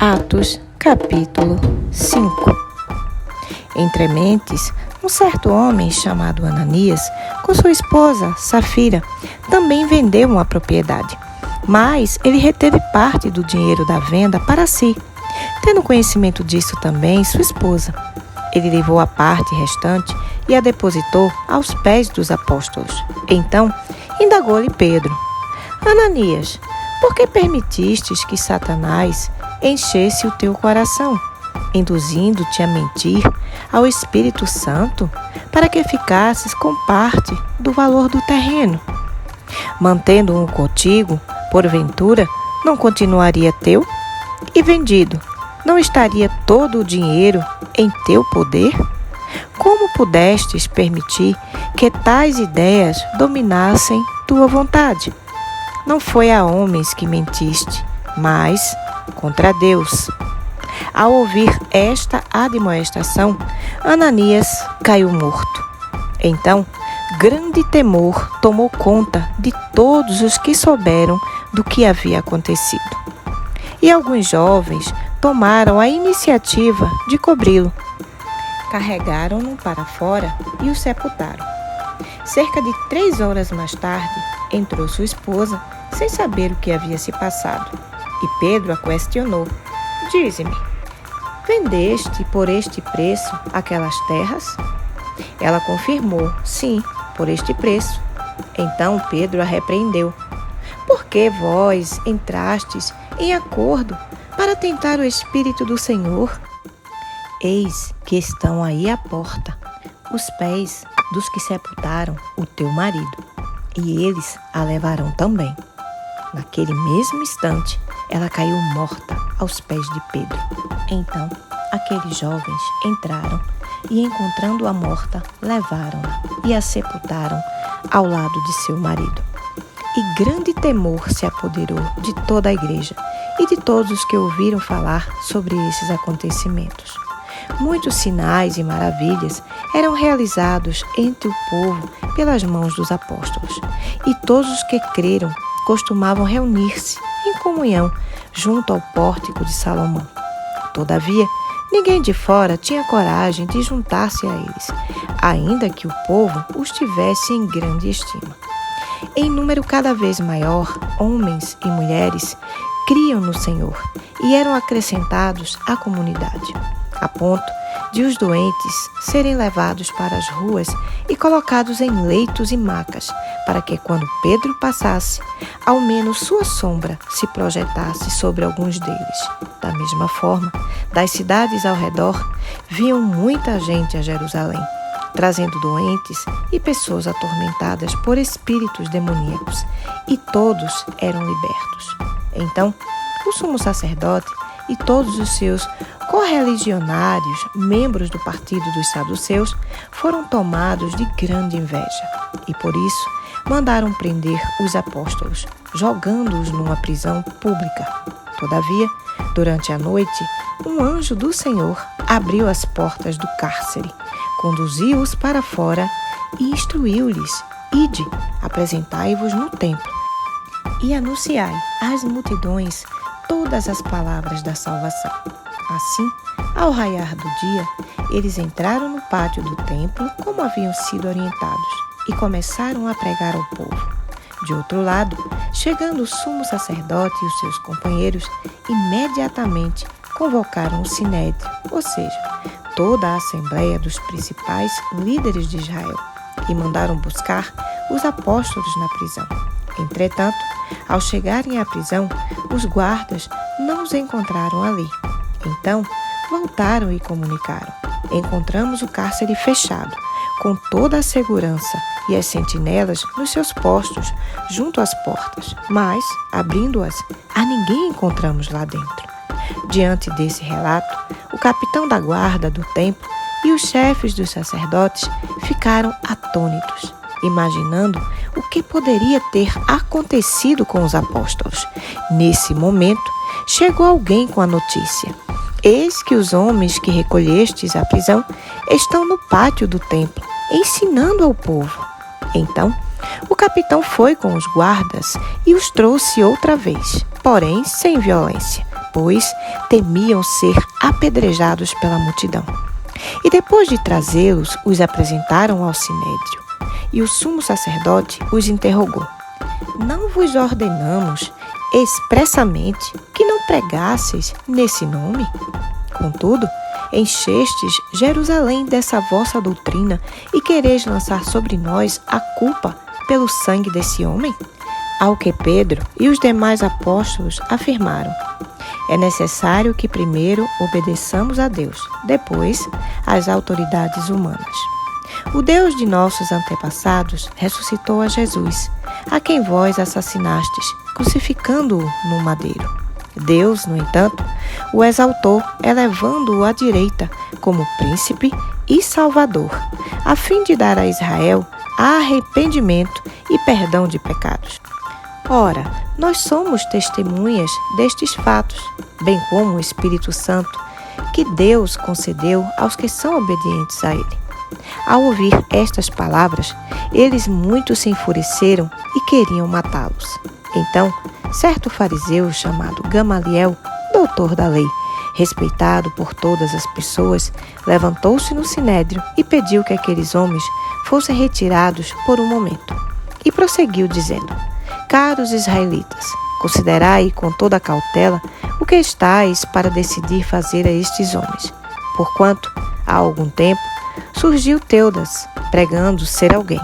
Atos, capítulo 5. Entre mentes, um certo homem chamado Ananias, com sua esposa, Safira, também vendeu uma propriedade, mas ele reteve parte do dinheiro da venda para si. Tendo conhecimento disso também sua esposa, ele levou a parte restante e a depositou aos pés dos apóstolos. Então, indagou-lhe Pedro: Ananias, por que permitistes que Satanás enchesse o teu coração, induzindo-te a mentir ao Espírito Santo, para que ficasses com parte do valor do terreno? Mantendo-o contigo, porventura, não continuaria teu? E vendido, não estaria todo o dinheiro em teu poder? Como pudestes permitir que tais ideias dominassem tua vontade? Não foi a homens que mentiste, mas contra Deus. Ao ouvir esta admoestação, Ananias caiu morto. Então, grande temor tomou conta de todos os que souberam do que havia acontecido. E alguns jovens tomaram a iniciativa de cobri-lo. Carregaram-no para fora e o sepultaram. Cerca de 3 horas mais tarde, entrou sua esposa, sem saber o que havia se passado. E Pedro a questionou: Dize-me, vendeste por este preço aquelas terras? Ela confirmou: Sim, por este preço. Então Pedro a repreendeu: Por que vós entrastes em acordo para tentar o Espírito do Senhor? Eis que estão aí à porta os pés dos que sepultaram o teu marido, e eles a levarão também. Naquele mesmo instante, ela caiu morta aos pés de Pedro. Então, aqueles jovens entraram e, encontrando-a morta, levaram-na e a sepultaram ao lado de seu marido. E grande temor se apoderou de toda a igreja e de todos os que ouviram falar sobre esses acontecimentos. Muitos sinais e maravilhas eram realizados entre o povo pelas mãos dos apóstolos, e todos os que creram costumavam reunir-se em comunhão junto ao pórtico de Salomão. Todavia, ninguém de fora tinha coragem de juntar-se a eles, ainda que o povo os tivesse em grande estima. Em número cada vez maior, homens e mulheres criam no Senhor e eram acrescentados à comunidade, a ponto de os doentes serem levados para as ruas e colocados em leitos e macas, para que quando Pedro passasse, ao menos sua sombra se projetasse sobre alguns deles. Da mesma forma, das cidades ao redor, vinham muita gente a Jerusalém, trazendo doentes e pessoas atormentadas por espíritos demoníacos, e todos eram libertos. Então, o sumo sacerdote e todos os seus correligionários, membros do partido dos saduceus, foram tomados de grande inveja, e por isso mandaram prender os apóstolos, jogando-os numa prisão pública. Todavia, durante a noite, um anjo do Senhor abriu as portas do cárcere, conduziu-os para fora e instruiu-lhes: Ide, apresentai-vos no templo e anunciai às multidões todas as palavras da salvação. Assim, ao raiar do dia, eles entraram no pátio do templo como haviam sido orientados e começaram a pregar ao povo. De outro lado, chegando o sumo sacerdote e os seus companheiros, imediatamente convocaram o sinédrio, ou seja, toda a assembleia dos principais líderes de Israel, e mandaram buscar os apóstolos na prisão. Entretanto, ao chegarem à prisão, os guardas não os encontraram ali. Então, voltaram e comunicaram: Encontramos o cárcere fechado, com toda a segurança e as sentinelas nos seus postos, junto às portas, mas, abrindo-as, a ninguém encontramos lá dentro. Diante desse relato, o capitão da guarda do templo e os chefes dos sacerdotes ficaram atônitos, imaginando o que poderia ter acontecido com os apóstolos. Nesse momento, chegou alguém com a notícia: Eis que os homens que recolhestes à prisão estão no pátio do templo, ensinando ao povo. Então, o capitão foi com os guardas e os trouxe outra vez, porém sem violência, pois temiam ser apedrejados pela multidão. E depois de trazê-los, os apresentaram ao sinédrio. E o sumo sacerdote os interrogou: não vos ordenamos expressamente que não pregasseis nesse nome? Contudo, enchestes Jerusalém dessa vossa doutrina e quereis lançar sobre nós a culpa pelo sangue desse homem? Ao que Pedro e os demais apóstolos afirmaram: é necessário que primeiro obedeçamos a Deus, depois às autoridades humanas. O Deus de nossos antepassados ressuscitou a Jesus, a quem vós assassinastes, crucificando-o no madeiro. Deus, no entanto, o exaltou, elevando-o à direita como príncipe e salvador, a fim de dar a Israel arrependimento e perdão de pecados. Ora, nós somos testemunhas destes fatos, bem como o Espírito Santo, que Deus concedeu aos que são obedientes a Ele. Ao ouvir estas palavras, eles muito se enfureceram e queriam matá-los. Então, certo fariseu chamado Gamaliel, doutor da lei, respeitado por todas as pessoas, levantou-se no sinédrio e pediu que aqueles homens fossem retirados por um momento. E prosseguiu dizendo: caros israelitas, considerai com toda a cautela o que estáis para decidir fazer a estes homens. Porquanto, há algum tempo, surgiu Teudas, pregando ser alguém.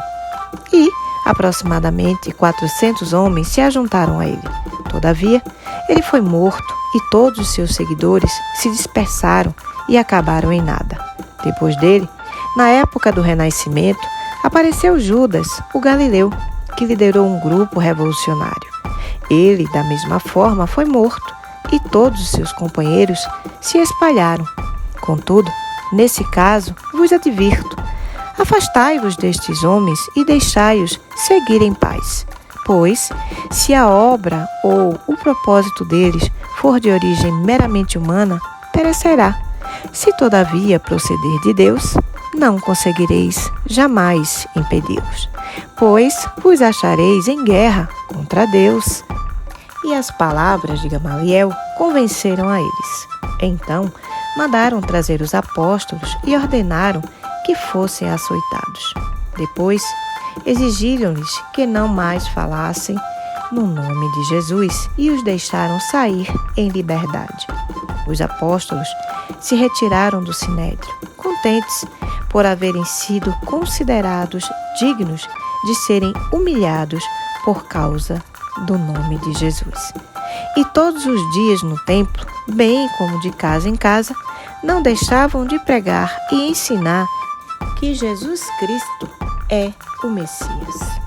E, aproximadamente 400 homens se ajuntaram a ele. Todavia, ele foi morto e todos os seus seguidores se dispersaram e acabaram em nada. Depois dele, na época do Renascimento, apareceu Judas, o Galileu, que liderou um grupo revolucionário. Ele, da mesma forma, foi morto e todos os seus companheiros se espalharam. Contudo, nesse caso, vos advirto: afastai-vos destes homens e deixai-os seguir em paz. Pois, se a obra ou o propósito deles for de origem meramente humana, perecerá. Se todavia proceder de Deus, não conseguireis jamais impedi-los, pois vos achareis em guerra contra Deus. E as palavras de Gamaliel convenceram a eles. Então, mandaram trazer os apóstolos e ordenaram que fossem açoitados. Depois, exigiram-lhes que não mais falassem no nome de Jesus e os deixaram sair em liberdade. Os apóstolos se retiraram do sinédrio, contentes por haverem sido considerados dignos de serem humilhados por causa do nome de Jesus. E todos os dias no templo, bem como de casa em casa, não deixavam de pregar e ensinar que Jesus Cristo é o Messias.